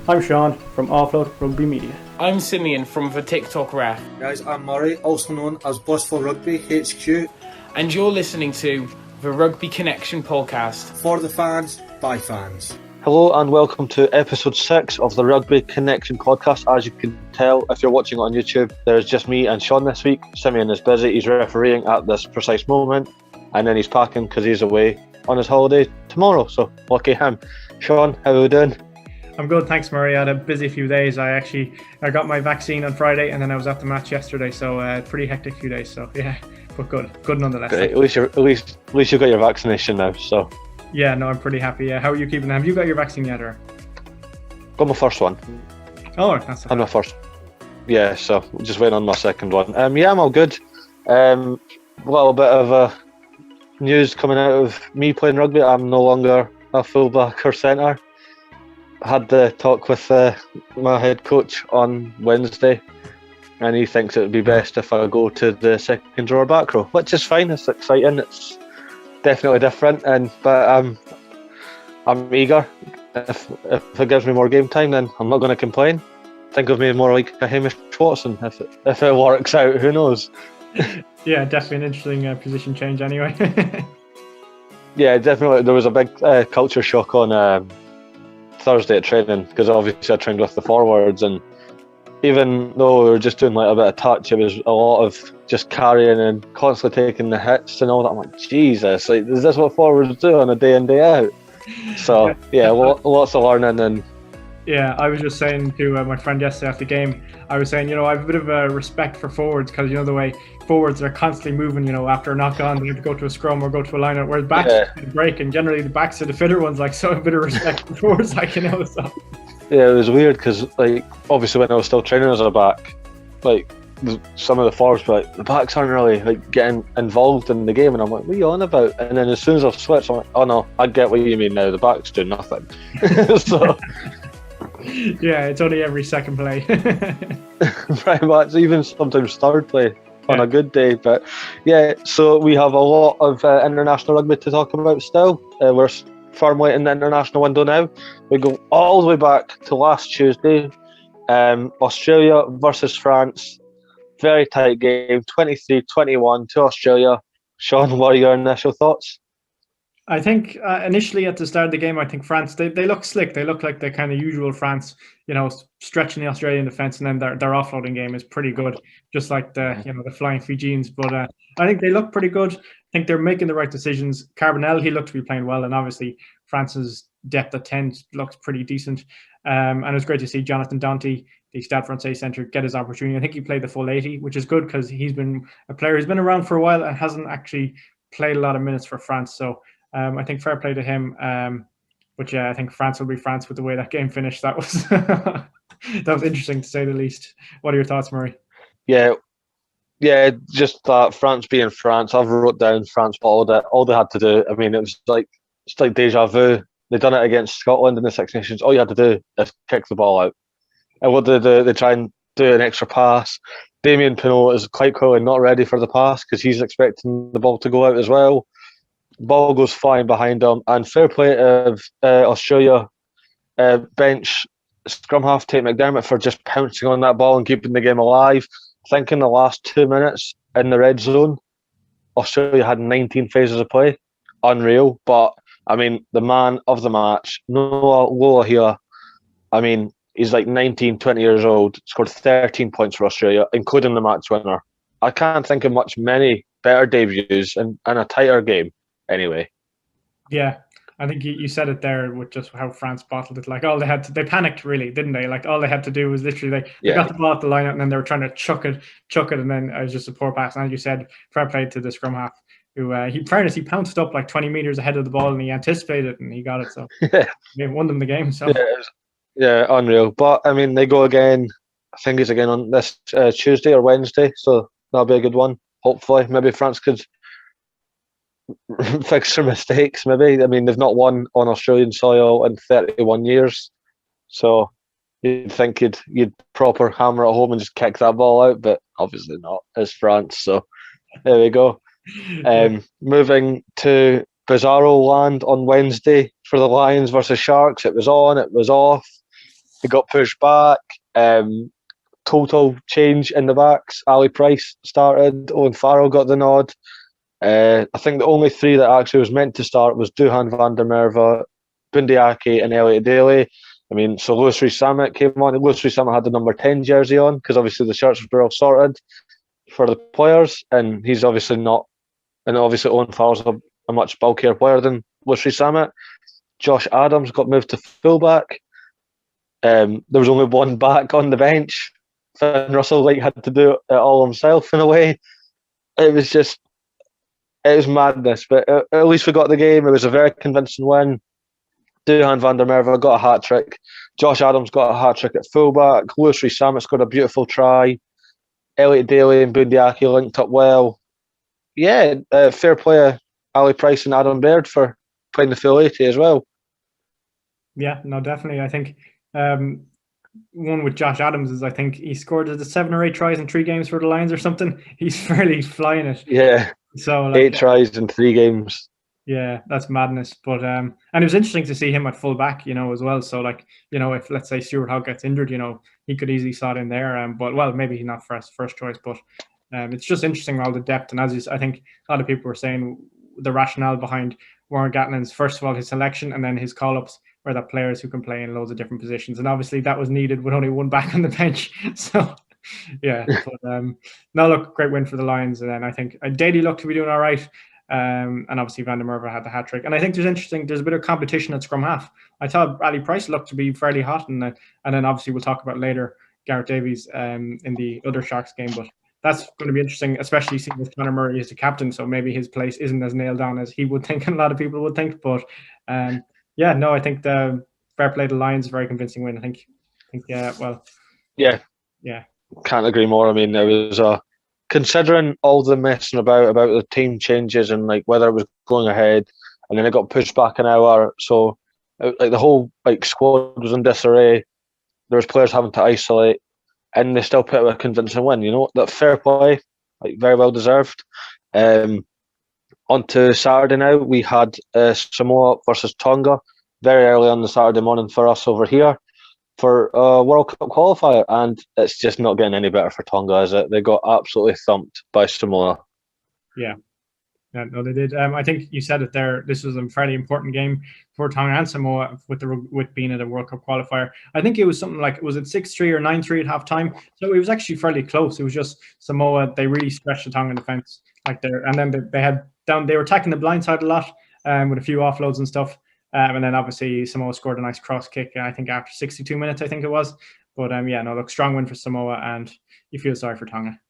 I'm Sean from Offload Rugby Media. I'm Simeon from the TikTok Ref. Guys, I'm Murray, also known as Blissful Rugby HQ. And you're listening to the Rugby Connection podcast. For the fans, by fans. Hello and welcome to episode 6 of the Rugby Connection podcast. As you can tell, if you're watching on YouTube, there's just me and Sean this week. Simeon is busy, he's refereeing at this precise moment, and then he's packing because he's away on his holiday tomorrow, so lucky him. Sean, how are we doing? I'm good, thanks Murray. I had a busy few days. I got my vaccine on Friday and then I was at the match yesterday, so pretty hectic few days, so yeah, but good nonetheless. Great. At least you got your vaccination now, so. Yeah, no, I'm pretty happy. How are you keeping? Have you got your vaccine yet, or? Got my first one. Oh, that's I'm my first. Yeah, so just waiting on my second one. Yeah, I'm all good. A little bit of news coming out of me playing rugby. I'm no longer a fullback or centre. Had the talk with my head coach on Wednesday, and he thinks it would be best if I go to the second row or back row, which is fine. It's exciting. It's definitely different, but I'm eager. If it gives me more game time, then I'm not going to complain. Think of me more like a Hamish Watson if it works out. Who knows? Yeah, definitely an interesting position change anyway. Yeah, definitely. There was a big culture shock on Thursday at training, because obviously I trained with the forwards, and even though we were just doing like a bit of touch, it was a lot of just carrying and constantly taking the hits and all that. I'm like, Jesus, like, is this what forwards do on a day in, day out? So yeah, lots of learning. And yeah, I was just saying to my friend yesterday after the game, I was saying, I have a bit of a respect for forwards, because the way forwards are constantly moving, after a knock on, they have to go to a scrum or go to a line-out, whereas backs break, and generally the backs are the fitter ones, like, so a bit of respect for forwards, so. Yeah, it was weird because, like, obviously when I was still training as a back, like, some of the forwards were like, the backs aren't really like getting involved in the game, and I'm like, what are you on about? And then as soon as I've switched, I'm like, oh no, I get what you mean now. The backs do nothing. So yeah, it's only every second play. pretty much, even sometimes third play on a good day. But yeah, so we have a lot of international rugby to talk about still. We're firmly in the international window now. We go all the way back to last Tuesday. Australia versus France. Very tight game, 23-21 to Australia. Sean, what are your initial thoughts? I think initially at the start of the game, I think France, they look slick. They look like the kind of usual France, stretching the Australian defence, and then their offloading game is pretty good, just like the flying Fijians. But I think they look pretty good. I think they're making the right decisions. Carbonell, he looked to be playing well, and obviously France's depth at 10 looks pretty decent. And it was great to see Jonathan Danty, the Stade Francais centre, get his opportunity. I think he played the full 80, which is good because he's been a player who's been around for a while and hasn't actually played a lot of minutes for France. So I think fair play to him. But yeah, I think France will be France with the way that game finished. That was that was interesting to say the least. What are your thoughts, Murray? Yeah, just that France being France. I've wrote down France followed it. All they had to do, I mean, it's like deja vu. They done it against Scotland in the Six Nations. All you had to do is kick the ball out. And what they do, they try and do an extra pass. Damien Penault is quite clearly not ready for the pass because he's expecting the ball to go out as well. Ball goes flying behind him, and fair play of Australia bench scrum half Tate McDermott for just pouncing on that ball and keeping the game alive. I think in the last 2 minutes in the red zone, Australia had 19 phases of play. Unreal. But I mean, the man of the match, Noah Loahea, I mean, he's like 19, 20 years old, scored 13 points for Australia, including the match winner. I can't think of many better debuts in a tighter game. Anyway, yeah, I think you said it there with just how France bottled it. Like all they had to, they panicked really, didn't they? Like all they had to do was literally they got the ball at the line and then they were trying to chuck it, and then it was just a poor pass. And as you said, fair play to the scrum half who he pounced up like 20 meters ahead of the ball and he anticipated it and he got it. So he won them the game. So unreal. But I mean, they go again. I think it's again on this Tuesday or Wednesday, so that'll be a good one. Hopefully, maybe France could fix their mistakes, maybe. I mean, they've not won on Australian soil in 31 years, so you'd think you'd proper hammer it home and just kick that ball out, but obviously not. It's France, so there we go. Moving to bizarro land on Wednesday for the Lions versus Sharks. It was on, it was off. He got pushed back. Total change in the backs. Ali Price started. Owen Farrell got the nod. I think the only three that actually was meant to start was Duhan van der Merwe, Bundiaki, and Elliot Daly. I mean, so Lewis Rees-Zammit came on. Lewis Rees-Zammit had the number 10 jersey on because obviously the shirts were all sorted for the players, and he's obviously not. And obviously Owen Farrell's a much bulkier player than Lewis Rees-Zammit. Josh Adams got moved to fullback. There was only one back on the bench. Finn Russell had to do it all himself in a way. It was madness, but at least we got the game. It was a very convincing win. Duhan van der Merwe got a hat-trick. Josh Adams got a hat-trick at fullback. Lewis Rees-Zammit scored a beautiful try. Elliot Daly and Bundiaki linked up well. Yeah, fair play Ali Price and Adam Baird for playing the full 80 as well. Yeah, no, definitely. I think one with Josh Adams is I think he scored 7 or 8 tries in 3 games for the Lions or something. He's fairly flying it. Yeah, so 8 tries in 3 games. Yeah, that's madness. But and it was interesting to see him at full back, as well. So if let's say Stuart Hogg gets injured, he could easily slot in there. But well, maybe he's not first choice. But it's just interesting all the depth. And I think a lot of people were saying the rationale behind Warren Gatlin's, first of all, his selection, and then his call-ups were that players who can play in loads of different positions. And obviously that was needed with only one back on the bench. So yeah, but no, look, great win for the Lions. And then I think Daly looked to be doing all right. And obviously Van der Merwe had the hat trick. And I think there's a bit of competition at scrum half. I thought Ali Price looked to be fairly hot, and then obviously we'll talk about later Gareth Davies in the other Sharks game. But that's going to be interesting, especially seeing as Conor Murray is the captain, so maybe his place isn't as nailed down as he would think and a lot of people would think. But I think the fair play to the Lions, very convincing win. I think yeah, can't agree more. I mean, there was considering all the messing about the team changes and whether it was going ahead, and then it got pushed back an hour, so the whole squad was in disarray. There was players having to isolate, and they still put out a convincing win. That fair play, very well deserved. On to Saturday now. We had Samoa versus Tonga very early on the Saturday morning for us over here for a World Cup qualifier, and it's just not getting any better for Tonga, is it? They got absolutely thumped by Samoa. Yeah, no, they did. I think you said it there. This was a fairly important game for Tonga and Samoa with being at a World Cup qualifier. I think it was something like, was it 6-3 or 9-3 at half time? So it was actually fairly close. It was just Samoa, they really stretched the Tongan defense there, and then they were attacking the blind side a lot with a few offloads and stuff. And then obviously Samoa scored a nice cross kick, I think after 62 minutes, I think it was. But strong win for Samoa, and you feel sorry for Tonga.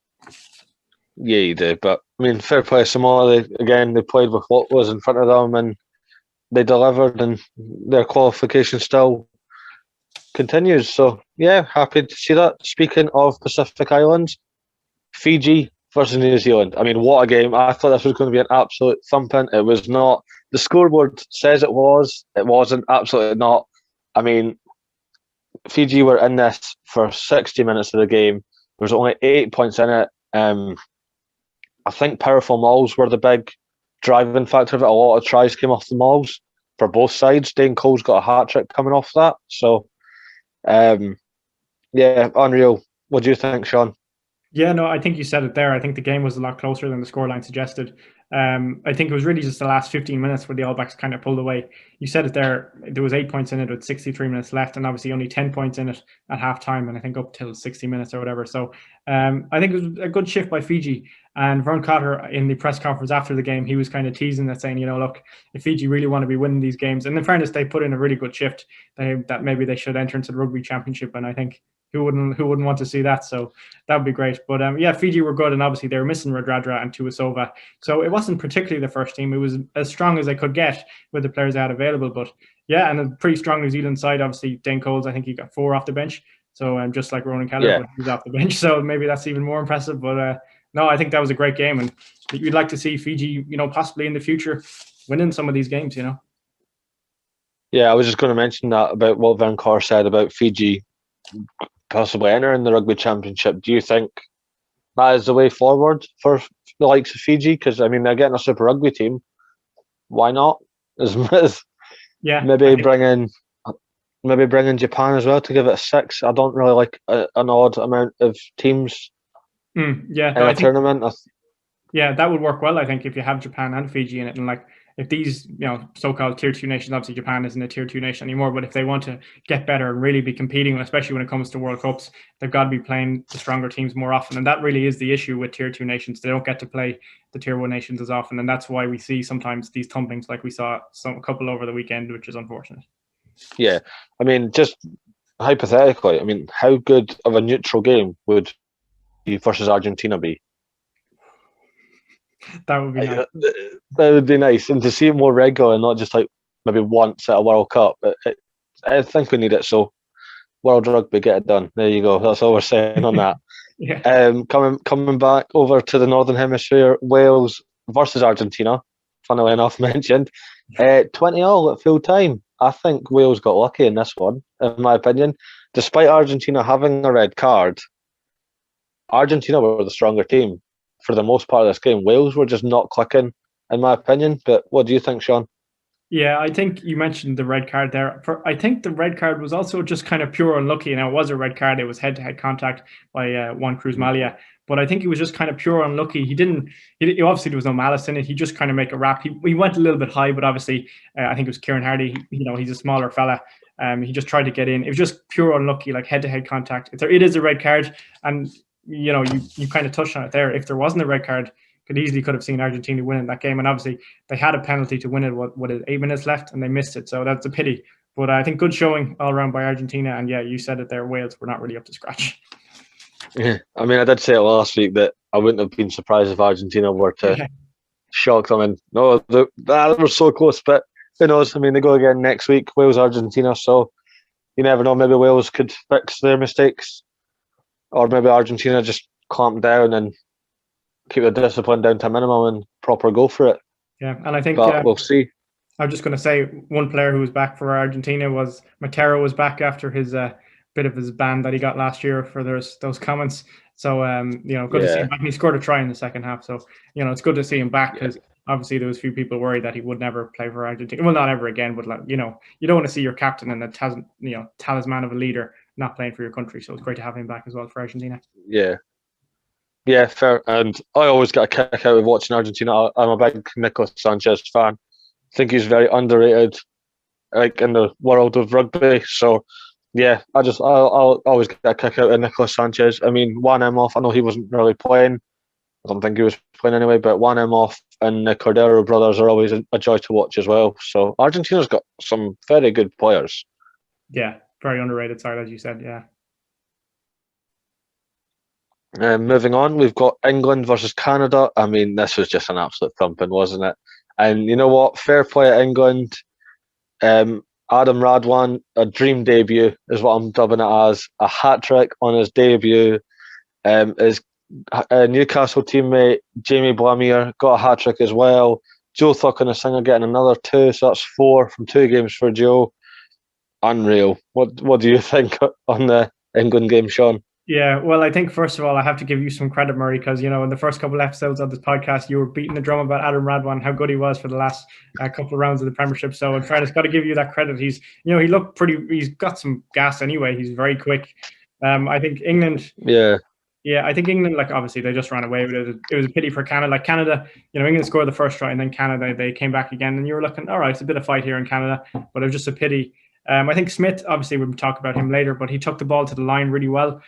Yeah, you do. But I mean, fair play Samoa. They played with what was in front of them, and they delivered, and their qualification still continues. So yeah, happy to see that. Speaking of Pacific Islands, Fiji versus New Zealand. I mean, what a game. I thought this was going to be an absolute thumping. It was not. The scoreboard says it was. It wasn't. Absolutely not. I mean, Fiji were in this for 60 minutes of the game. There was only 8 points in it. I think powerful mauls were the big driving factor of it. A lot of tries came off the mauls for both sides. Dane Cole's got a hat-trick coming off that. So, unreal. What do you think, Sean? Yeah, no, I think you said it there. I think the game was a lot closer than the scoreline suggested. I think it was really just the last 15 minutes where the All Blacks kind of pulled away. You said it there. There was 8 points in it with 63 minutes left, and obviously only 10 points in it at halftime, and I think up till 60 minutes or whatever. So I think it was a good shift by Fiji. And Vern Cotter in the press conference after the game, he was kind of teasing that, saying, look, if Fiji really want to be winning these games, and in fairness, they put in a really good shift, that maybe they should enter into the Rugby Championship, and I think who wouldn't want to see that? So that would be great. But Fiji were good, and obviously they were missing Radradra and Tuisova. So it wasn't particularly the first team. It was as strong as they could get with the players they had available. But yeah, and a pretty strong New Zealand side. Obviously, Dane Coles, I think he got 4 off the bench. So just like Ronan Keller, but he's off the bench. So maybe that's even more impressive. But no, I think that was a great game, and you'd like to see Fiji, possibly in the future winning some of these games. Yeah, I was just going to mention that about what Van Cor said about Fiji possibly entering the Rugby Championship. Do you think that is the way forward for the likes of Fiji? Because I mean, they're getting a Super Rugby team. Why not? Maybe bring in maybe bring in Japan as well to give it a 6. I don't really like an odd amount of teams Yeah, in no, I a think tournament. that would work well. I think if you have Japan and Fiji in it, and like if these so-called tier 2 nations, obviously Japan isn't a tier 2 nation anymore, but if they want to get better and really be competing, especially when it comes to World Cups, they've got to be playing the stronger teams more often, and that really is the issue with tier 2 nations. They don't get to play the tier 1 nations as often, and that's why we see sometimes these thumpings like we saw a couple over the weekend, which is unfortunate. Yeah, I mean, just hypothetically, I mean, how good of a neutral game would you versus Argentina be? That would be nice. That would be nice, and to see it more regular and not just like maybe once at a World Cup. I think we need it. So, World Rugby, get it done. There you go. That's all we're saying on that. Yeah. Coming back over to the Northern Hemisphere, Wales versus Argentina. Funnily enough, mentioned 20-all at full time. I think Wales got lucky in this one, in my opinion. Despite Argentina having a red card, Argentina were the stronger team for the most part of this game. Wales were just not clicking, in my opinion. But what do you think, Sean? Yeah, I think you mentioned the red card there. I think the red card was also just kind of pure unlucky. And it was a red card. It was head-to-head contact by Juan Cruz Malia. But I think he was just kind of pure unlucky. He obviously there was no malice in it. He just kind of make a wrap. He went a little bit high, but obviously I think it was Kieran Hardy. He's a smaller fella. He just tried to get in. It was just pure unlucky, like head-to-head contact. It is a red card, and you kind of touched on it there. If there wasn't a red card, could have seen Argentina winning that game, and obviously they had a penalty to win it. What is 8 minutes left, and they missed it, so that's a pity. But I think good showing all around by Argentina, and yeah, you said it there. Wales were not really up to scratch. Yeah, I mean, I did say it last week that I wouldn't have been surprised if Argentina were to shock them. And no, they were so close, but who knows? I mean, they go again next week, Wales, Argentina. So you never know. Maybe Wales could fix their mistakes, or maybe Argentina just clamp down and keep the discipline down to a minimum and proper go for it. Yeah, and I think we'll see. I'm just going to say one player who was back for Argentina was Matera was back after his bit of his ban that he got last year for those comments. So good to see him back. And he scored a try in the second half. So it's good to see him back because obviously there was a few people worried that he would never play for Argentina. Well, not ever again, but you don't want to see your captain and the talisman of a leader not playing for your country. So it's great to have him back as well for Argentina. Yeah, fair. And I always get a kick out of watching Argentina. I'm a big Nicolas Sanchez fan. I think he's very underrated, like in the world of rugby. So, yeah, I'll always get a kick out of Nicolas Sanchez. I mean, Juan M off. I know he wasn't really playing. I don't think he was playing anyway. But Juan M off and the Cordero brothers are always a joy to watch as well. So Argentina's got some very good players. Yeah, very underrated side, as you said. Yeah. Moving on, we've got England versus Canada. I mean, this was just an absolute thumping, wasn't it? And you know what? Fair play at England. Adam Radwan, a dream debut is what I'm dubbing it as. A hat-trick on his debut. His Newcastle teammate, Jamie Blamire, got a hat-trick as well. Joe Thuckenasinger getting another 2, so that's 4 from 2 games for Joe. Unreal. What do you think on the England game, Sean? Yeah, well, I think first of all, I have to give you some credit, Murray, because in the first couple of episodes of this podcast, you were beating the drum about Adam Radwan, how good he was for the last couple of rounds of the Premiership. So, in fairness, got to give you that credit. He's, he looked he's got some gas anyway. He's very quick. I think England. Yeah, I think England, like obviously they just ran away with it. It was a pity for Canada. Like Canada, England scored the first try, and then Canada they came back again, and you were looking, all right, it's a bit of fight here in Canada, but it was just a pity. I think Smith, obviously we'll talk about him later, but he took the ball to the line really well,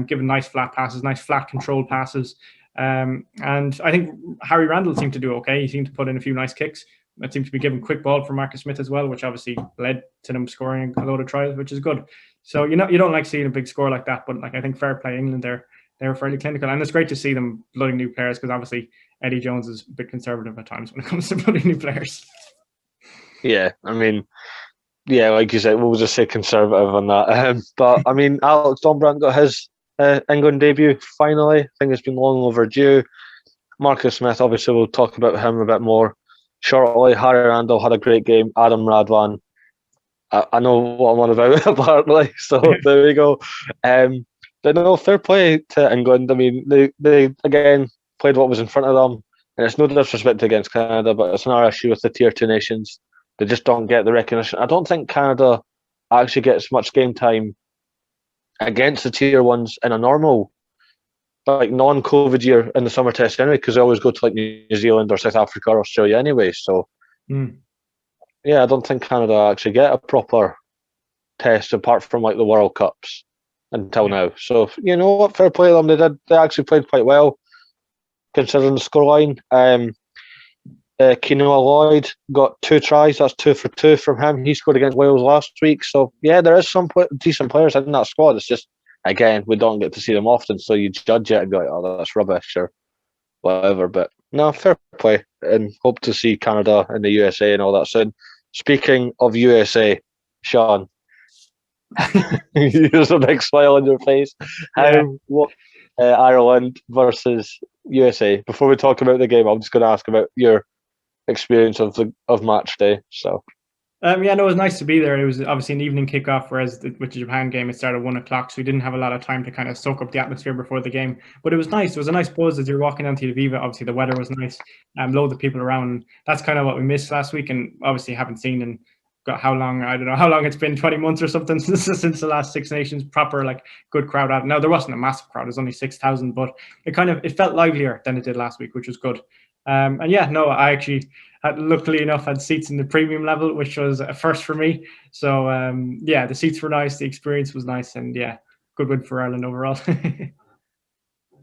given nice flat passes, nice flat control passes. And I think Harry Randall seemed to do okay. He seemed to put in a few nice kicks. It seemed to be given quick ball for Marcus Smith as well, which obviously led to them scoring a load of tries, which is good. So you don't like seeing a big score like that, but like I think fair play England there. They were fairly clinical, and it's great to see them blooding new players because obviously Eddie Jones is a bit conservative at times when it comes to blooding new players. Yeah, I mean, yeah, like you said, we'll just say conservative on that. But I mean, Alex Donbrand got his England debut finally. I think it's been long overdue. Marcus Smith, obviously, we'll talk about him a bit more shortly. Harry Randall had a great game. Adam Radwan, I know what I'm on about apparently. So there we go. But no, fair play to England. I mean, they again played what was in front of them, and it's no disrespect against Canada, but it's another issue with the tier 2 nations. They just don't get the recognition. I don't think Canada actually gets much game time against the tier ones in a normal, like non-COVID year in the summer test anyway, because they always go to like New Zealand or South Africa or Australia anyway. So yeah, I don't think Canada actually get a proper test apart from like the World Cups until now. So you know what, fair play to them. They actually played quite well considering the scoreline. Keanoa Lloyd got 2 tries. That's 2 for 2 from him. He scored against Wales last week. So yeah, there is some decent players in that squad. It's just, again, we don't get to see them often, so you judge it and be like, oh, that's rubbish or whatever. But no, fair play, and hope to see Canada and the USA and all that soon. Speaking of USA, Sean, there's a big smile on your face. What Ireland versus USA? Before we talk about the game, I'm just going to ask about your experience of match day. So no, it was nice to be there. It was obviously an evening kickoff, whereas with the Japan game, it started at 1 o'clock, so we didn't have a lot of time to kind of soak up the atmosphere before the game. But it was nice. It was a nice buzz as you're walking down to the Viva. Obviously, the weather was nice. Loads of people around. That's kind of what we missed last week, and obviously haven't seen in got how long, I don't know how long it's been, 20 months or something since the last Six Nations proper like good crowd out. Now there wasn't a massive crowd, it was only 6,000, but it felt livelier than it did last week, which was good. And yeah, no, I actually luckily enough had seats in the premium level, which was a first for me. So yeah, the seats were nice, the experience was nice, and yeah, good win for Ireland overall.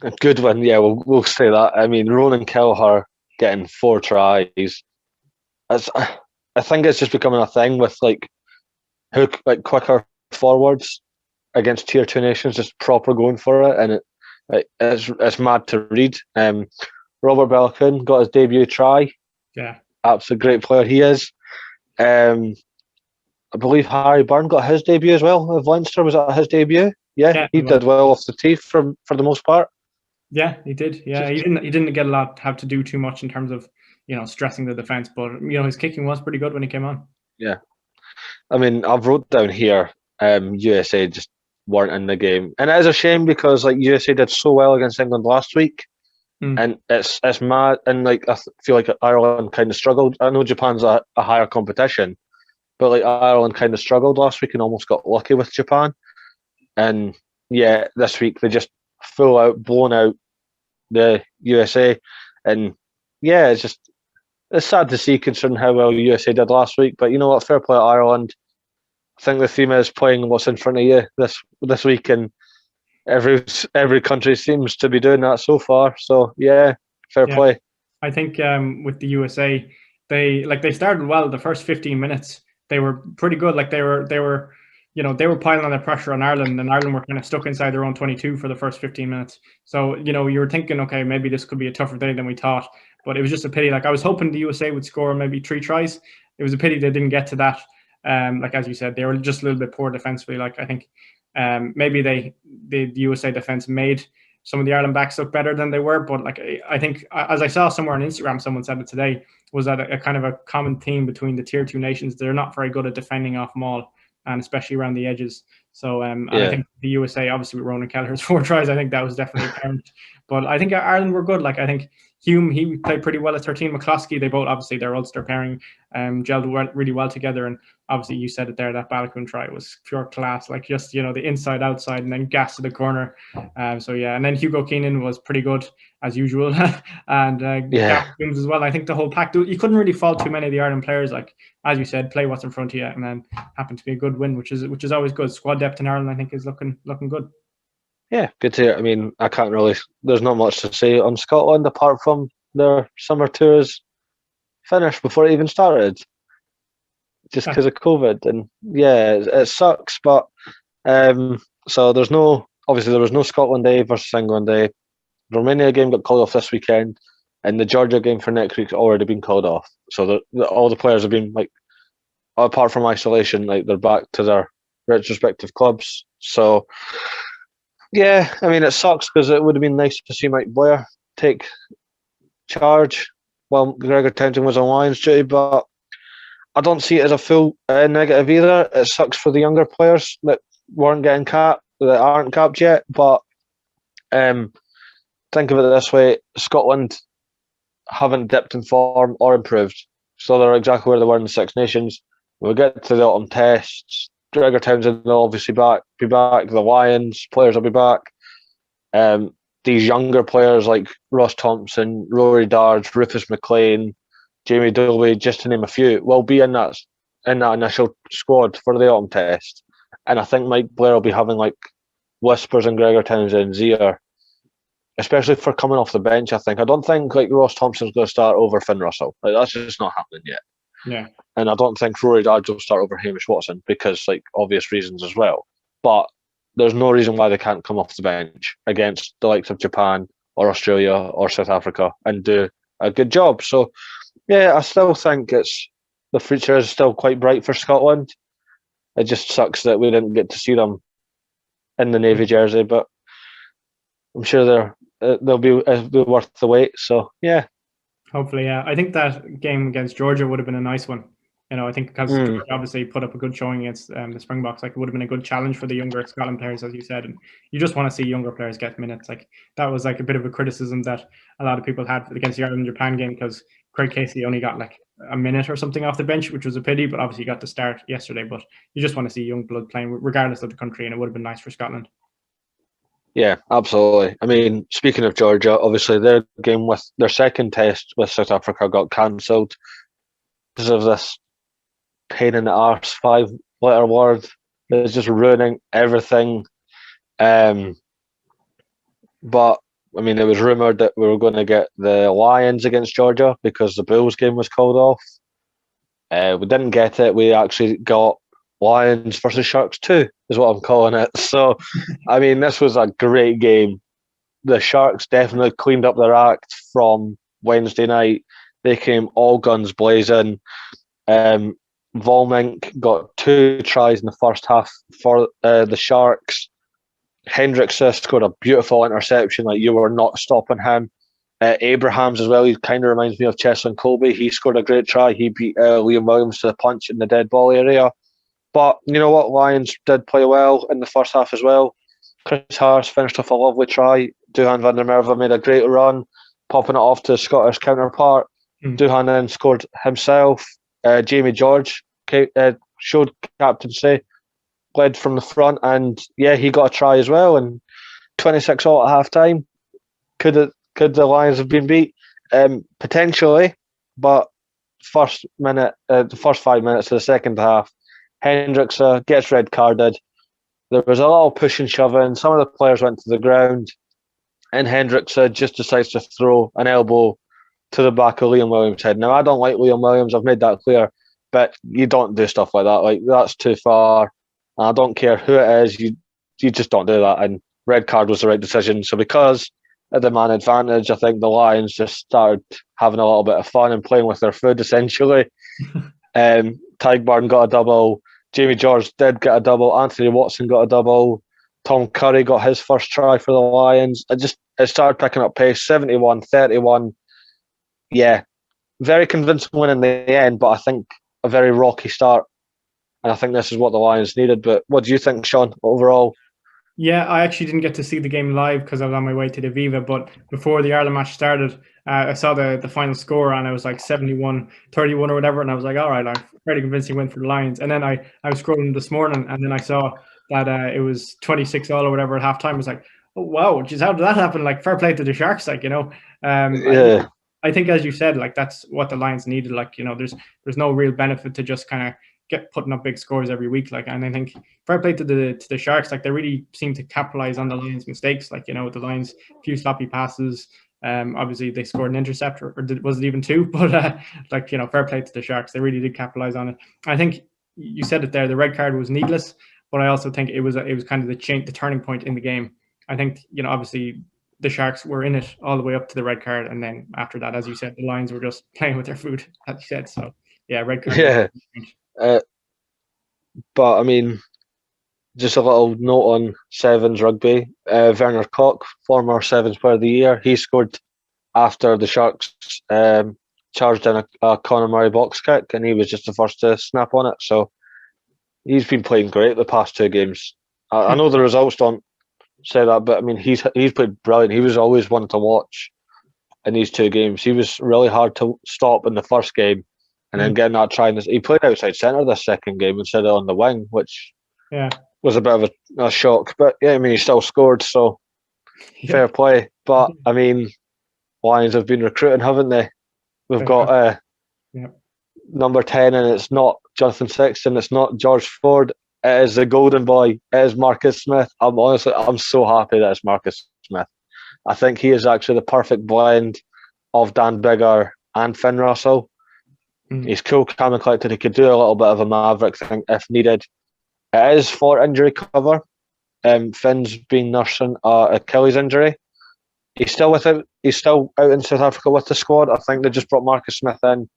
a good win, yeah, we'll say that. I mean, Ronan Kelleher getting 4 tries. I think it's just becoming a thing with like quicker forwards against tier 2 nations, just proper going for it, and it's mad to read. Robert Bellacun got his debut try. Yeah, absolute great player he is. I believe Harry Byrne got his debut as well. Of Leinster, was that his debut? Yeah, he did well off the tee for the most part. Yeah, he did. Yeah, he didn't get a lot have to do too much in terms of stressing the defense, but his kicking was pretty good when he came on. Yeah, I mean, I've wrote down here USA just weren't in the game, and it is a shame because like USA did so well against England last week, and it's mad. And like I feel like Ireland kind of struggled. I know Japan's a higher competition, but like Ireland kind of struggled last week and almost got lucky with Japan. And yeah, this week they just blown out the USA, and yeah, it's sad to see considering how well the USA did last week. But you know what? Fair play to Ireland. I think the theme is playing what's in front of you this week, and every country seems to be doing that so far. So yeah, fair play. I think with the USA, they started well. The first 15 minutes, they were pretty good. Like they were piling on the pressure on Ireland, and Ireland were kind of stuck inside their own 22 for the first 15 minutes. So you were thinking, okay, maybe this could be a tougher day than we thought. But it was just a pity. Like I was hoping the USA would score maybe 3 tries. It was a pity they didn't get to that. Like as you said, they were just a little bit poor defensively. Like I think maybe the USA defense made some of the Ireland backs look better than they were. But like I think, as I saw somewhere on Instagram, someone said it today, was that a kind of a common theme between the tier 2 nations. They're not very good at defending off maul, and especially around the edges. So I think the USA, obviously with Ronan Kelleher's 4 tries, I think that was definitely apparent. But I think Ireland were good. Like I think Hume, he played pretty well at 13. McCloskey, they both, obviously their Ulster pairing, gelled really well together. And obviously you said it there, that Ballacun try was pure class. Like just, the inside, outside, and then gas to the corner. So yeah, and then Hugo Keenan was pretty good as usual. And Gavin Coombs as well. I think the whole pack, you couldn't really fault too many of the Ireland players. Like, as you said, play what's in front of you, and then happened to be a good win, which is always good. Squad depth in Ireland, I think, is looking good. Yeah, good to hear. I mean, there's not much to say on Scotland apart from their summer tours finished before it even started, just because of COVID. And yeah, it sucks, but so there was no Scotland Day versus England Day. The Romania game got called off this weekend, and the Georgia game for next week's already been called off. So all the players have been, like, apart from isolation, like they're back to their respective clubs. So yeah, I mean, it sucks because it would have been nice to see Mike Blair take charge while Gregor Townsend was on Lions duty, but I don't see it as a full negative either. It sucks for the younger players that weren't getting capped, that aren't capped yet, but think of it this way: Scotland haven't dipped in form or improved, so they're exactly where they were in the Six Nations. When we get to the autumn tests, Gregor Townsend will obviously be back. The Lions players will be back. These younger players like Ross Thompson, Rory Darge, Rufus McLean, Jamie Dolby, just to name a few, will be in that initial squad for the autumn test. And I think Mike Blair will be having like whispers in Gregor Townsend's ear, especially for coming off the bench. I don't think like Ross Thompson's going to start over Finn Russell. Like, that's just not happening yet. Yeah. And I don't think Rory Darge will start over Hamish Watson because like obvious reasons as well. But there's no reason why they can't come off the bench against the likes of Japan or Australia or South Africa and do a good job. So, yeah, I still think the future is still quite bright for Scotland. It just sucks that we didn't get to see them in the Navy jersey, but I'm sure they'll be worth the wait. So, yeah. Hopefully, yeah. I think that game against Georgia would have been a nice one. I think because Georgia obviously put up a good showing against the Springboks, like it would have been a good challenge for the younger Scotland players, as you said. And you just want to see younger players get minutes. Like that was like a bit of a criticism that a lot of people had against the Ireland-Japan game because Craig Casey only got like a minute or something off the bench, which was a pity. But obviously, he got to start yesterday. But you just want to see young blood playing, regardless of the country, and it would have been nice for Scotland. Yeah, absolutely. I mean, speaking of Georgia, obviously their game with their second test with South Africa got cancelled because of this pain in the arse 5-letter word. It's just ruining everything. But I mean, it was rumoured that we were going to get the Lions against Georgia because the Bulls game was called off. We didn't get it. We actually got Lions versus Sharks 2 is what I'm calling it. So, I mean, this was a great game. The Sharks definitely cleaned up their act from Wednesday night. They came all guns blazing. Volmink got 2 tries in the first half for the Sharks. Hendrickson scored a beautiful interception. Like, you were not stopping him. Abrahams as well. He kind of reminds me of Cheslin Colby. He scored a great try. He beat Liam Williams to the punch in the dead ball area. But you know what? Lions did play well in the first half as well. Chris Harris finished off a lovely try. Duhan van der Merwe made a great run, popping it off to his Scottish counterpart. Duhan then scored himself. Jamie George showed captaincy, led from the front, and yeah, he got a try as well. And 26 all at half time. Could the Lions have been beat? Potentially, but the first 5 minutes of the second half, Hendrickson gets red carded. There was a little push and shoving. Some of the players went to the ground, and Hendrickson just decides to throw an elbow to the back of Liam Williams' head. Now, I don't like Liam Williams. I've made that clear, but you don't do stuff like that. Like, that's too far. And I don't care who it is. You just don't do that. And red card was the right decision. So because of the man advantage, I think the Lions just started having a little bit of fun and playing with their food, essentially. Tygbarn got a double. Jamie George did get a double. Anthony Watson got a double. Tom Curry got his first try for the Lions. It started picking up pace. 71-31. Yeah, very convincing win in the end, but I think a very rocky start. And I think this is what the Lions needed. But what do you think, Sean, overall? Yeah, I actually didn't get to see the game live because I was on my way to the Viva. But before the Ireland match started, I saw the final score and it was like 71-31 or whatever. And I was like, all right, I'm pretty convincing win for the Lions. And then I was scrolling this morning and then I saw that it was 26 all or whatever at halftime. I was like, oh, wow, geez, how did that happen? Like, fair play to the Sharks, like, Yeah. I think, as you said, like, that's what the Lions needed. Like, there's no real benefit to just kind of get putting up big scores every week. Like, and I think fair play to the Sharks. Like, they really seem to capitalize on the Lions' mistakes. Like, the Lions, a few sloppy passes. Obviously, they scored an intercept, or was it even 2? But fair play to the Sharks. They really did capitalize on it. I think you said it there. The red card was needless, but I also think it was kind of the turning point in the game. I think obviously the Sharks were in it all the way up to the red card, and then after that, as you said, the Lions were just playing with their food, as you said. So yeah, red card. Yeah. But I mean, just a little note on Sevens rugby. Werner Koch, former Sevens Player of the Year, he scored after the Sharks charged in a Conor Murray box kick, and he was just the first to snap on it. So he's been playing great the past 2 games. I know the results don't say that, but I mean, he's played brilliant. He was always one to watch in these 2 games. He was really hard to stop in the first game. And then getting that try, he played outside centre this second game instead of on the wing, which Yeah. was a bit of a shock. But yeah, I mean, he still scored, so fair play. But I mean, Lions have been recruiting, haven't they? We've got number 10, and it's not Jonathan Sexton, it's not George Ford. It is the golden boy. It is Marcus Smith. I'm so happy that it's Marcus Smith. I think he is actually the perfect blend of Dan Biggar and Finn Russell. He's cool, calm and collected. He could do a little bit of a Maverick thing if needed. It is for injury cover. Finn's been nursing Achilles injury. He's still out in South Africa with the squad. I think they just brought Marcus Smith in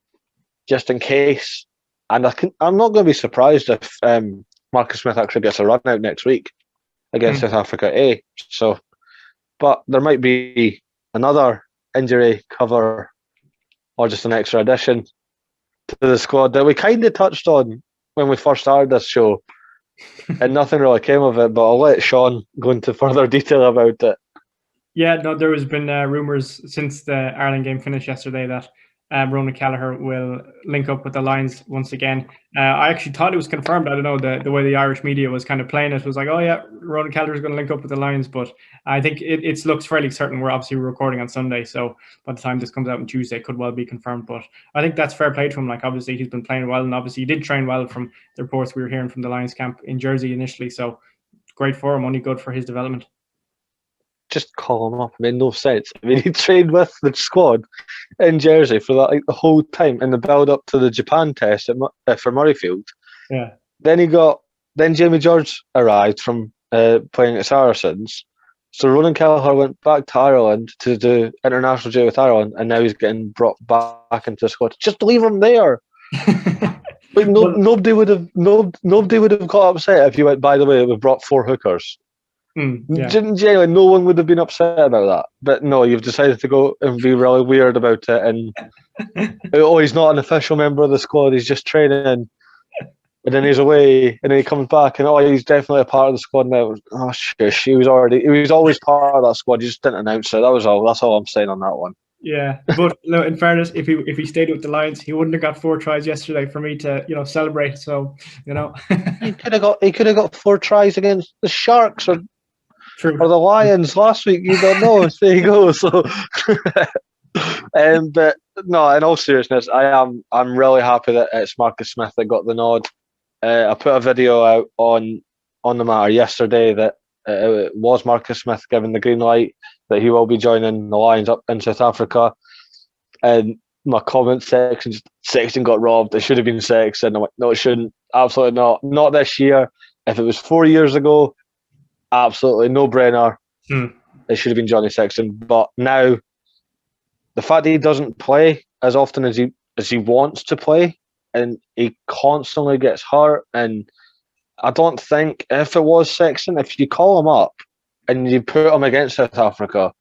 just in case. And I'm not going to be surprised if Marcus Smith actually gets a run out next week against South Africa A. So, but there might be another injury cover or just an extra addition to the squad that we kind of touched on when we first started this show, and nothing really came of it. But I'll let Sean go into further detail about it. Yeah, no, there has been rumours since the Ireland game finished yesterday that Ronan Kelleher will link up with the Lions once again. I actually thought it was confirmed. I don't know, the way the Irish media was kind of playing it was like, oh yeah, Ronan Kelleher is going to link up with the Lions, but I think it looks fairly certain. We're obviously recording on Sunday, so by the time this comes out on Tuesday, it could well be confirmed. But I think that's fair play to him. Like, obviously he's been playing well, and obviously he did train well from the reports we were hearing from the Lions camp in Jersey initially. So great for him, only good for his development. Just call him up. It made no sense. I mean, he trained with the squad in Jersey for that, like, the whole time in the build up to the Japan test for Murrayfield. Yeah. Then Jamie George arrived from playing at Saracens. So Ronan Kelleher went back to Ireland to do international duty with Ireland, and now he's getting brought back into the squad. Just leave him there. Like, nobody would have got upset if you went, by the way, we brought 4 hookers. Genuinely, no one would have been upset about that. But no, you've decided to go and be really weird about it. And he's not an official member of the squad. He's just training, and then he's away, and then he comes back, and he's definitely a part of the squad now. Oh shush, he was always part of that squad. You just didn't announce it. That was all. That's all I'm saying on that one. Yeah, but no, in fairness, if he stayed with the Lions, he wouldn't have got 4 tries yesterday for me to celebrate. So he could have got 4 tries against the Sharks or the Lions last week. You don't know. There you go. So, but no, in all seriousness, I'm really happy that it's Marcus Smith that got the nod. I put a video out on the matter yesterday that it was Marcus Smith given the green light that he will be joining the Lions up in South Africa. And my comment section, Sexton got robbed. It should have been Sexton. I'm like, no, it shouldn't. Absolutely not. Not this year. If it was 4 years ago, absolutely no-brainer. It should have been Johnny Sexton. But now, the fact that he doesn't play as often as he wants to play, and he constantly gets hurt, and I don't think, if it was Sexton, if you call him up and you put him against South Africa,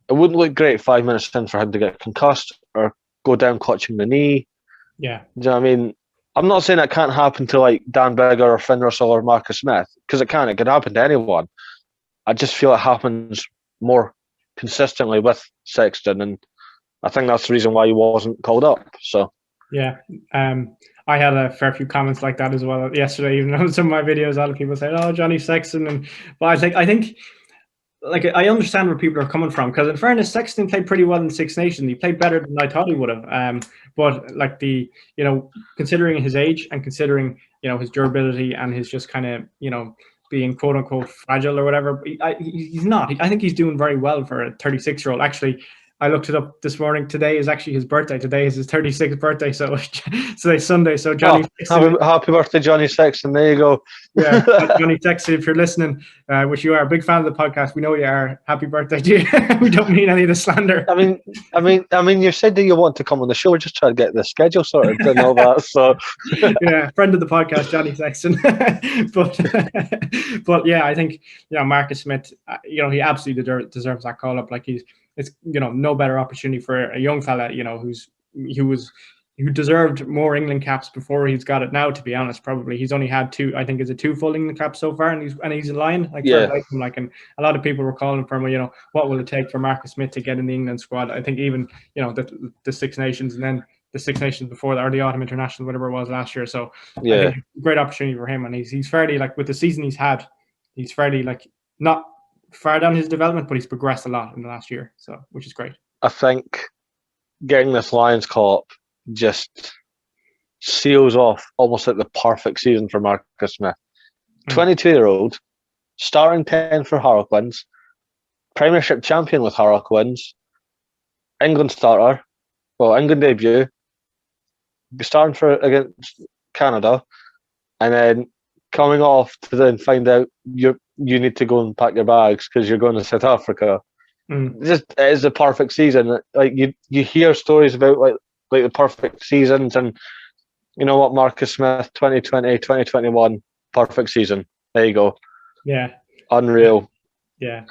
it wouldn't look great 5 minutes in for him to get concussed or go down clutching the knee. Yeah. Do you know what I mean? I'm not saying it can't happen to like Dan Biggar or Finn Russell or Marcus Smith, because it can. It could happen to anyone. I just feel it happens more consistently with Sexton, and I think that's the reason why he wasn't called up. So yeah, I had a fair few comments like that as well yesterday. Even on some of my videos, a lot of people said, "Oh, Johnny Sexton," but I think. Like, I understand where people are coming from, because in fairness, Sexton played pretty well in Six Nations. He played better than I thought he would have. But like considering his age and considering his durability and his just kind of being quote unquote fragile or whatever, he's not. I think he's doing very well for a 36-year-old. Actually, I looked it up this morning. Today is actually his birthday. Today is his 36th birthday. So today's Sunday. So Johnny, happy birthday, Johnny Sexton. There you go. Yeah, Johnny Sexton, if you're listening, which you are a big fan of the podcast, we know you are. Happy birthday to you. We don't mean any of the slander. I mean, you said that you want to come on the show. We're just trying to get the schedule sorted and all that. So yeah, friend of the podcast, Johnny Sexton. but yeah, I think Marcus Smith, he absolutely deserves that call up. Like, it's no better opportunity for a young fella who deserved more England caps before he's got it now. To be honest, probably he's only had 2. I think is it 2 full England caps so far, and he's in line. Like, yeah. And a lot of people were calling for him. What will it take for Marcus Smith to get in the England squad? I think even the Six Nations and then the Six Nations before that, or the Autumn International, whatever it was last year. So Yeah. I think great opportunity for him, and he's fairly like with the season he's had, he's fairly like not far down his development, but he's progressed a lot in the last year, so which is great. I think getting this Lions call-up just seals off almost like the perfect season for Marcus Smith. 22-year-old, starting 10 for Harlequins, Premiership champion with Harlequins, England starter, well, England debut, starting for against Canada, and then coming off to then find out you need to go and pack your bags because you're going to South Africa. Just it is the perfect season. Like you hear stories about like the perfect seasons, and you know what, Marcus Smith, 2020, 2021, perfect season. There you go. Yeah. Unreal. Yeah.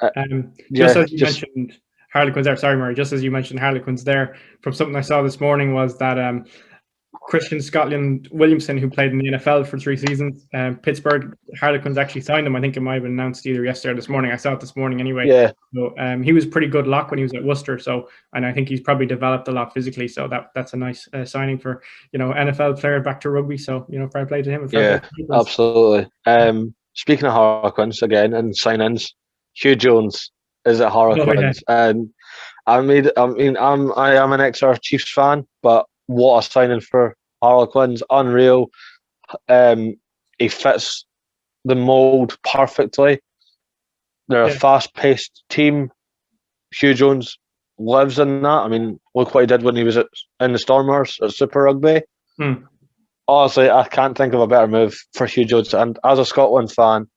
Just as you mentioned Harlequins there, sorry, Murray, just as you mentioned Harlequins there, from something I saw this morning was that Christian Scotland Williamson, who played in the NFL for 3 seasons, Pittsburgh Harlequins actually signed him. I think it might have been announced either yesterday or this morning. I saw it this morning anyway. Yeah. So he was pretty good luck when he was at Worcester. So, and I think he's probably developed a lot physically. So that's a nice signing for, NFL player back to rugby. So, fair play to him. Yeah, absolutely. Speaking of Harlequins again and sign-ins, Hugh Jones is at Harlequins, and I am an XR Chiefs fan, but what a signing for Harlequins! Unreal. He fits the mold perfectly. They're a fast-paced team. Hugh Jones lives in that. I mean, look what he did when he was in the Stormers at Super Rugby. Honestly, I can't think of a better move for Hugh Jones. And as a Scotland fan,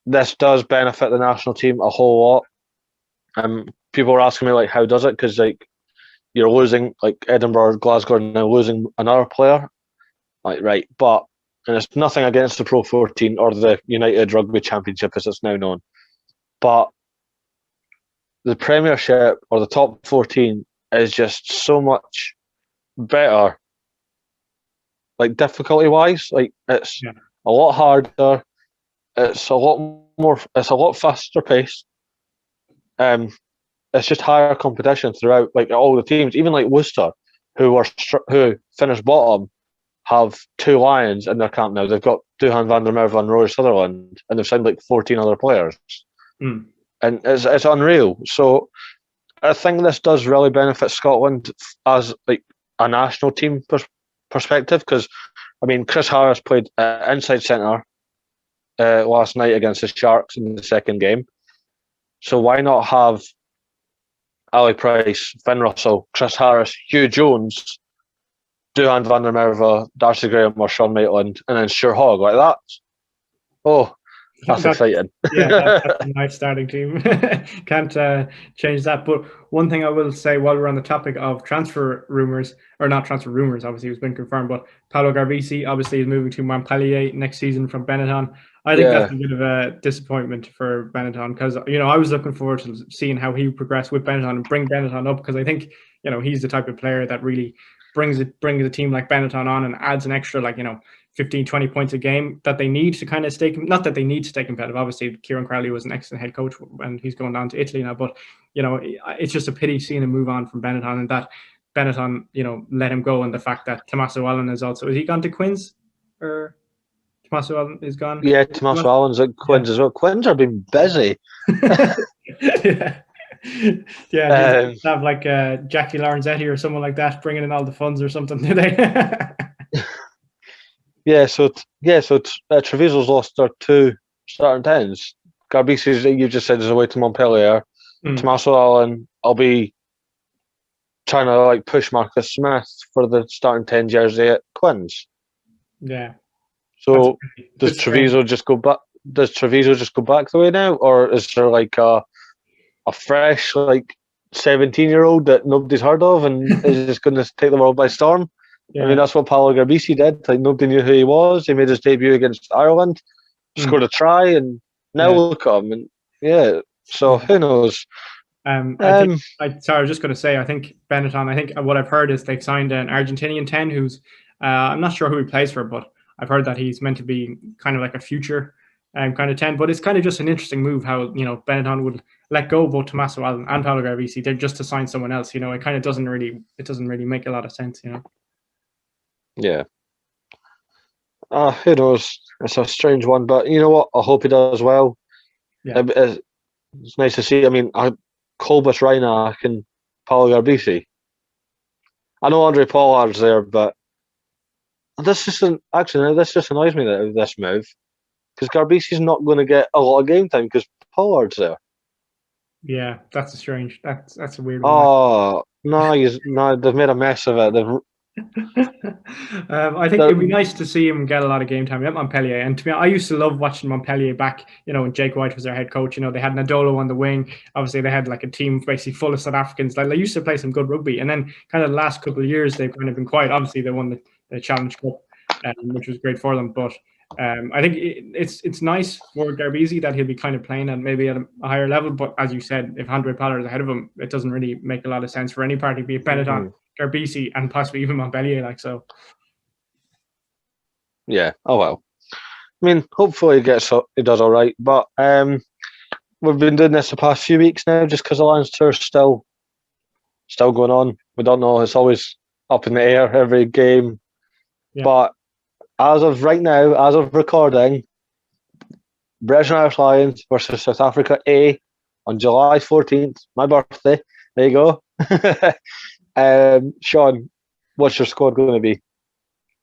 this does benefit the national team a whole lot. People are asking me, like, how does it? Because, like, you're losing, like, Edinburgh, Glasgow, and now losing another player. Like, right. But, and it's nothing against the Pro 14 or the United Rugby Championship, as it's now known. But the Premiership or the top 14 is just so much better. Like, difficulty-wise, like, it's a lot harder. It's a lot faster paced. It's just higher competition throughout, like, all the teams. Even like Worcester, who finished bottom, have 2 Lions in their camp now. They've got Duhan van der Merwe and Rory Sutherland, and they've signed like 14 other players. And it's unreal. So I think this does really benefit Scotland as like a national team perspective, because I mean, Chris Harris played inside centre last night against the Sharks in the second game. So why not have Ali Price, Finn Russell, Chris Harris, Hugh Jones, Duhan van der Merwe, Darcy Graham or Sean Maitland, and then Sure Hogg like that? Oh, that's exciting. That's a nice starting team. Can't change that. But one thing I will say while we're on the topic of transfer rumours, or not transfer rumours, obviously it's been confirmed, but Paolo Garbisi obviously is moving to Montpellier next season from Benetton. I think that's a bit of a disappointment for Benetton, because I was looking forward to seeing how he would progress with Benetton and bring Benetton up, because I think he's the type of player that really brings a team like Benetton on and adds an extra 15, 20 points a game that they need to kind of stay, not that they need to stay competitive. Obviously, Kieran Crowley was an excellent head coach and he's going down to Italy now, but, it's just a pity seeing him move on from Benetton, and that Benetton, let him go, and the fact that Tommaso Allen is he gone to Quins? Or Tommaso Allen is gone? Yeah, Tommaso Allen's at Quins as well. Quins are being busy. Have like Jackie Lorenzetti or someone like that bringing in all the funds or something, do they? Treviso's lost their 2 starting 10s. Garbisi's, you just said, is away to Montpellier. Tommaso Allen, I'll be trying to like push Marcus Smith for the starting 10 jersey at Quins. Yeah. So does Treviso just go back? Does Treviso just go back the way now, or is there like a fresh 17-year-old that nobody's heard of and is just going to take the world by storm? Yeah. I mean, that's what Paolo Garbisi did. Like, nobody knew who he was. He made his debut against Ireland, scored a try, and now look at him. And so who knows? I was just going to say, I think Benetton, what I've heard is they've signed an Argentinian 10 who's, I'm not sure who he plays for, but I've heard that he's meant to be kind of like a future kind of 10. But it's kind of just an interesting move how, Benetton would let go of both Tommaso Allen and Paolo Garbisi. They're just to sign someone else. It kind of doesn't really make a lot of sense. Yeah. Who knows? It's a strange one, but you know what? I hope he does well. Yeah. It's nice to see. I mean, Kolbus, Reinach, and Paolo Garbisi. I know Andre Pollard's there, but this just annoys me that this move, because Garbisi's not going to get a lot of game time because Pollard's there. Yeah, that's a weird one. Oh no, they've made a mess of it. I think it'd be nice to see him get a lot of game time at Montpellier. And to me, I used to love watching Montpellier back, when Jake White was their head coach. They had Nadolo on the wing. Obviously, they had like a team basically full of South Africans. Like, they used to play some good rugby. And then kind of the last couple of years, they've kind of been quiet. Obviously, they won the Challenge Cup, which was great for them. But I think it's nice for Garbisi that he'll be kind of playing at maybe at a higher level. But as you said, if Andre Pollard is ahead of him, it doesn't really make a lot of sense for any party, be it Benetton, Garbisi, and possibly even Montpellier. Like, so. Yeah. Oh well. I mean, hopefully he does all right. But we've been doing this the past few weeks now, just because the Lions tour is still going on. We don't know. It's always up in the air every game. Yeah. But as of right now, as of recording, British and Irish Lions versus South Africa A on July 14th, my birthday. There you go. Sean, what's your squad going to be?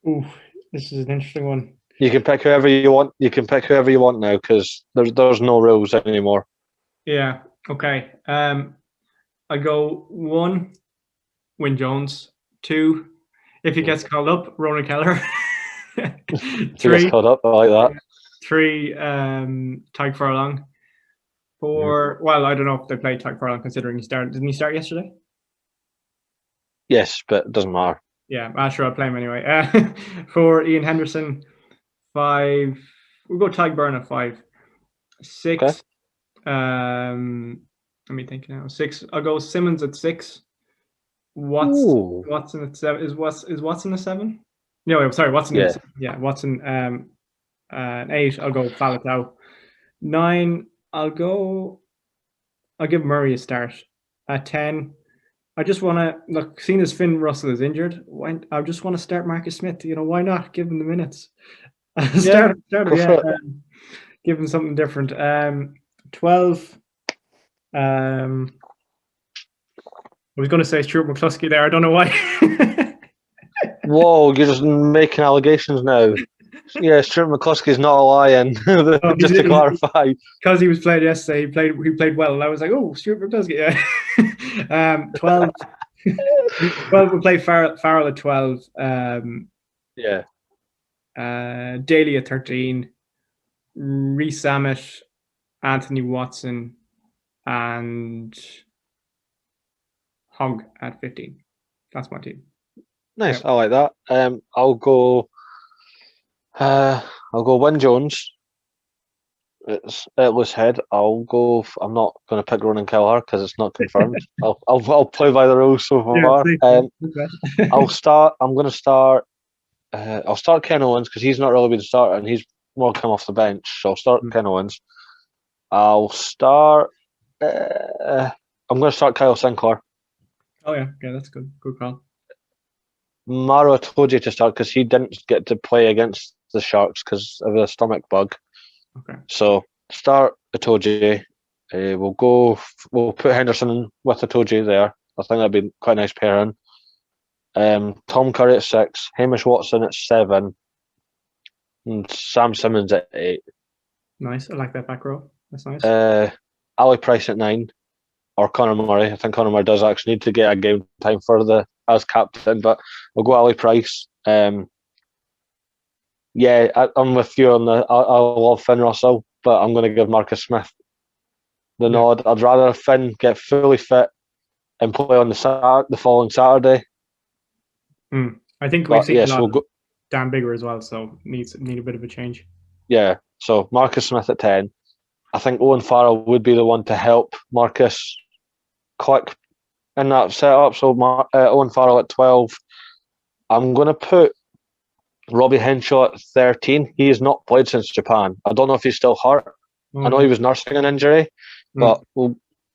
Ooh, this is an interesting one. You can pick whoever you want. You can pick whoever you want now because there's no rules anymore. Yeah. Okay. I go 1, Wyn Jones. 2, if he gets called up, Ronan Keller. 3, gets called up. I like that. 3, Tadhg Furlong. 4, well, I don't know if they played Tadhg Furlong considering he started. Didn't he start yesterday? Yes, but it doesn't matter. Yeah, I'm sure I'll play him anyway. 4, Ian Henderson. 5, we'll go Tadhg Beirne at 5. 6, okay. Let me think now. 6, I'll go Simmons at 6. Watson at 7. Is Watson a 7? No, sorry, Watson. Yeah. Yeah, Watson. 8, I'll go Faletau. 9, I'll give Murray a start. At 10, I just want to look. Seeing as Finn Russell is injured, I just want to start Marcus Smith. Why not give him the minutes? Start, give him something different. 12. I was going to say Stuart McCluskey there. I don't know why. Whoa, you're just making allegations now. Yeah, Stuart McCluskey's not a Lion. Just to clarify, because he was played yesterday, he played well. And I was like, oh, Stuart McCluskey. Yeah. 12. 12 will play Farrell at 12. Yeah. Daly at 13. Reece Sammet, Anthony Watson, and Hogg at 15. That's my team. Nice, yeah. I like that. I'll go Wyn Jones. It was head. I'll go. I'm not going to pick Ronan Kelleher because it's not confirmed. I'll play by the rules so far. I'll start. I'm going to start. I'll start Ken Owens because he's not really been started and he's more come off the bench. So I'll start Ken Owens. I'll start. I'm going to start Kyle Sinclair. Oh yeah, that's good. Good call. Maro Itoje to start because he didn't get to play against the Sharks because of a stomach bug. Okay. So start Itoje. We'll put Henderson with Itoje there. I think that'd be quite a nice pairing. Tom Curry at 6, Hamish Watson at 7, and Sam Simmons at 8. Nice. I like that back row. That's nice. Ali Price at 9, or Conor Murray. I think Conor Murray does actually need to get a game time as captain, but we'll go Ali Price. I'm with you on I love Finn Russell, but I'm going to give Marcus Smith the nod. I'd rather Finn get fully fit and play on the following Saturday. I think we've seen a lot of Dan Bigger as well, so need a bit of a change. Yeah, so Marcus Smith at 10. I think Owen Farrell would be the one to help Marcus click in that setup. So Owen Farrell at 12. I'm going to put Robbie Henshaw at 13. He has not played since Japan. I don't know if he's still hurt. I know he was nursing an injury, but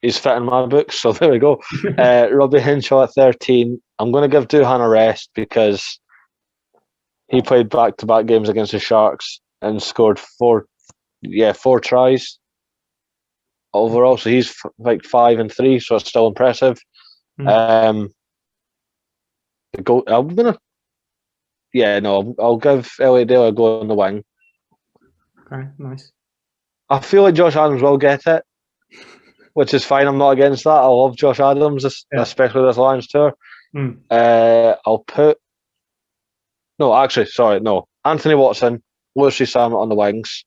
he's fit in my books, so there we go. Robbie Henshaw at 13. I'm going to give Duhan a rest because he played back-to-back games against the Sharks and scored four tries overall. So he's like 5 and 3, so it's still impressive. I'll give Elliot Dale a go on the wing. Okay, nice. I feel like Josh Adams will get it, which is fine. I'm not against that. I love Josh Adams, especially this Lions tour. I'll put Anthony Watson, Lucy Sam on the wings.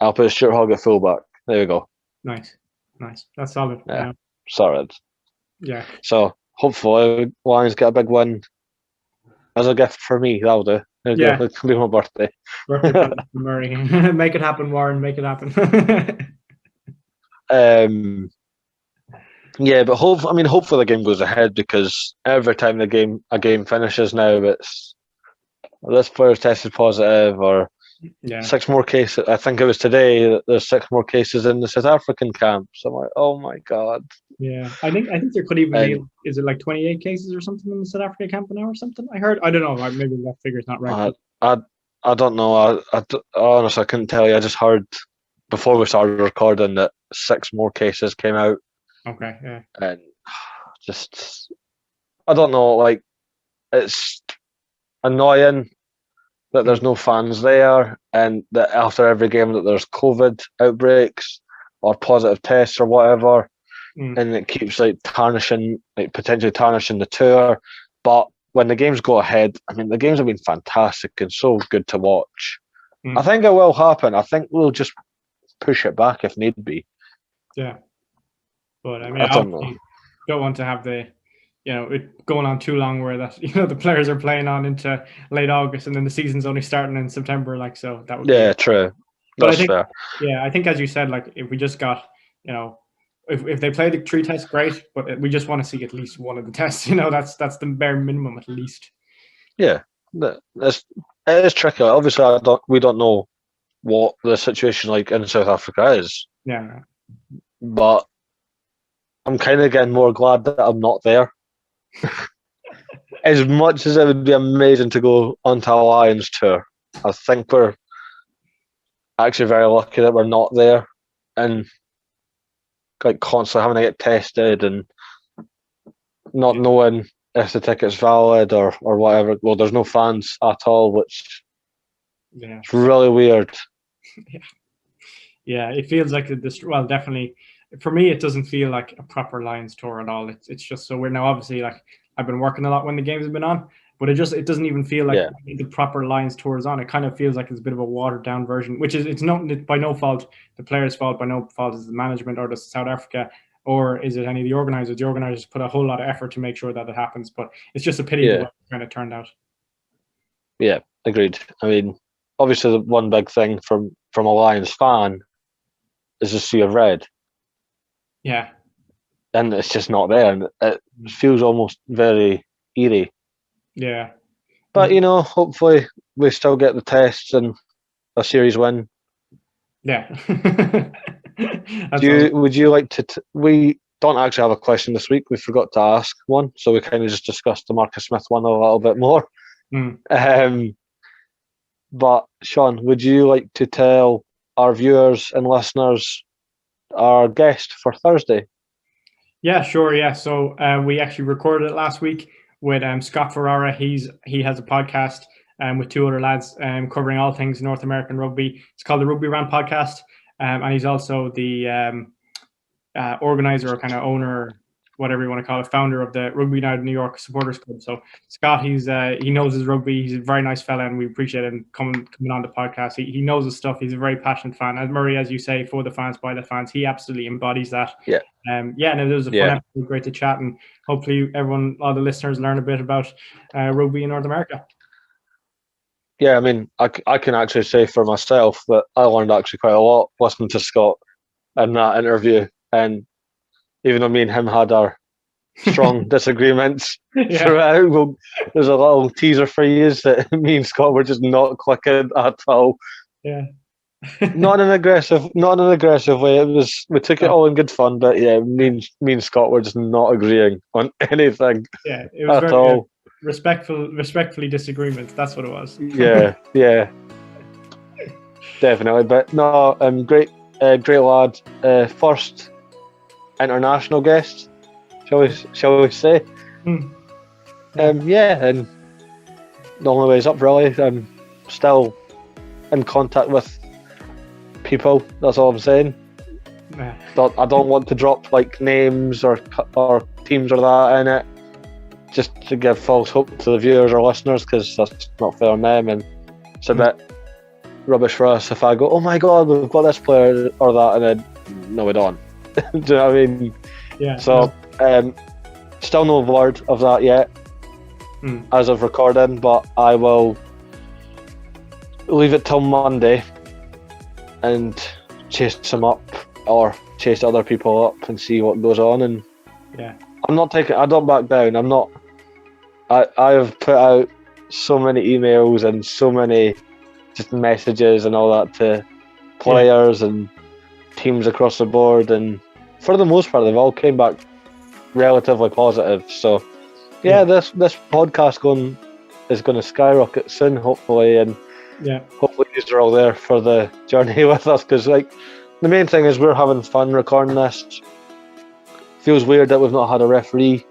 I'll put Stuart Hogg at fullback. There we go. Nice. That's solid. Yeah. Sorry. Yeah. So hopefully Lions get a big win as a gift for me. That'll do. Yeah. It can be my birthday. Birthday present for Murray. Make it happen, Warren. Make it happen. Yeah, but hopefully the game goes ahead, because every time a game finishes now, it's this player's tested positive, or 6 more cases. I think it was today that there's 6 more cases in the South African camp. So I'm like, oh my god. Yeah, I think there could even be. Is it like 28 cases or something in the South African camp now or something? I heard. I don't know. Maybe that figure's not right. I don't know. I honestly couldn't tell you. I just heard before we started recording that 6 more cases came out. Okay. Yeah. And just, I don't know. Like, it's annoying that there's no fans there, and that after every game that there's COVID outbreaks or positive tests or whatever, and it keeps potentially tarnishing the tour. But when the games go ahead, I mean, the games have been fantastic and so good to watch. I think it will happen. I think we'll just push it back if need be. Yeah, but I mean, I don't want to have it going on too long where that the players are playing on into late August and then the season's only starting in September. Like, so that would be true. But That's fair. Yeah, I think as you said, like if we just got if they play the 3 tests, great. But we just want to see at least one of the tests. That's the bare minimum at least. Yeah, it is tricky. Obviously, we don't know what the situation like in South Africa is. Yeah. But I'm kind of getting more glad that I'm not there. As much as it would be amazing to go onto a Lions tour, I think we're actually very lucky that we're not there, and like constantly having to get tested and not knowing if the ticket's valid or whatever. Well, there's no fans at all, which it's really weird. Yeah, it feels like definitely for me, it doesn't feel like a proper Lions tour at all. It's just so weird. Now, obviously, like I've been working a lot when the games have been on, but it doesn't even feel like the proper Lions tour is on. It kind of feels like it's a bit of a watered down version, which is it's by no fault the players' fault, by no fault is the management or the South Africa, or is it any of the organisers? The organisers put a whole lot of effort to make sure that it happens, but it's just a pity the way it kind of turned out. Yeah, agreed. I mean, obviously, the one big thing from a Lions fan is the sea of red. Yeah. And it's just not there, and it feels almost very eerie. Yeah. But, hopefully we still get the tests and a series win. Yeah. Would you like to... we don't actually have a question this week. We forgot to ask one, so we kind of just discussed the Marcus Smith one a little bit more. But, Sean, would you like to tell our viewers and listeners our guest for Thursday? Yeah, sure. Yeah, so we actually recorded it last week with Scott Ferrara. He has a podcast with 2 other lads covering all things North American rugby. It's called the Rugby Rant Podcast, and he's also the organizer or kind of owner, whatever you want to call it, founder of the Rugby United New York Supporters Club. So Scott, he knows his rugby. He's a very nice fella, and we appreciate him coming on the podcast. He knows his stuff. He's a very passionate fan. As Murray, as you say, for the fans, by the fans. He absolutely embodies that. Yeah. And it was a fun episode, great to chat, and hopefully all the listeners learn a bit about rugby in North America. Yeah, I mean, I can actually say for myself that I learned actually quite a lot listening to Scott in that interview. And even though me and him had our strong disagreements Yeah. throughout. There's a little teaser for you that me and Scott were just not clicking at all. Yeah. Not in an aggressive way. We took it all in good fun, but yeah, me and Scott were just not agreeing on anything. Yeah, it was at very all. respectfully disagreements. That's what it was. Yeah, definitely. But no, great lad. First international guest, shall we say? And the only way is up, really. I'm still in contact with people. That's all I'm saying. Yeah. I don't want to drop like names or teams or that in it, just to give false hope to the viewers or listeners, because that's not fair on them, and it's a bit rubbish for us if I go, oh my god, we've got this player or that, and then no, we don't. Do you know what I mean? Yeah. So, still no word of that yet as of recording, but I will leave it till Monday and chase them up or chase other people up and see what goes on. And I don't back down. I have put out so many emails and so many just messages and all that to players and teams across the board, and for the most part they've all came back relatively positive. So this podcast is going to skyrocket soon, hopefully, and hopefully you're all there for the journey with us, because like the main thing is we're having fun recording this. Feels weird that we've not had a referee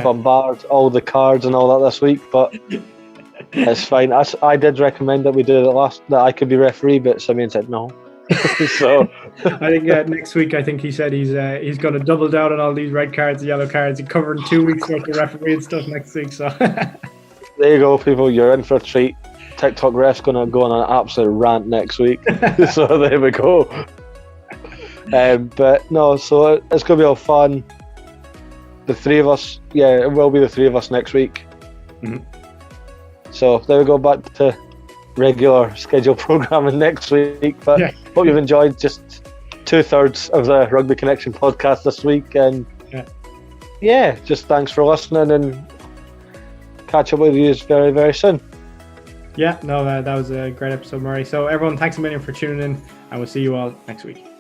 bombard all the cards and all that this week, but it's fine. I did recommend that we do that I could be referee, but Simeon said no. So I think next week, I think he said he's going to double down on all these red cards and yellow cards and cover in 2 weeks worth of refereeing stuff next week. So there you go, people. You're in for a treat. TikTok ref's going to go on an absolute rant next week. So there we go. But no, so it's going to be all fun. The three of us, it will be the three of us next week. So there we go, back to regular schedule programming next week. But hope you've enjoyed just 2/3 of the Rugby Connection podcast this week. And just thanks for listening, and catch up with you very, very soon. That was a great episode, Murray. So everyone, thanks a million for tuning in, and we'll see you all next week.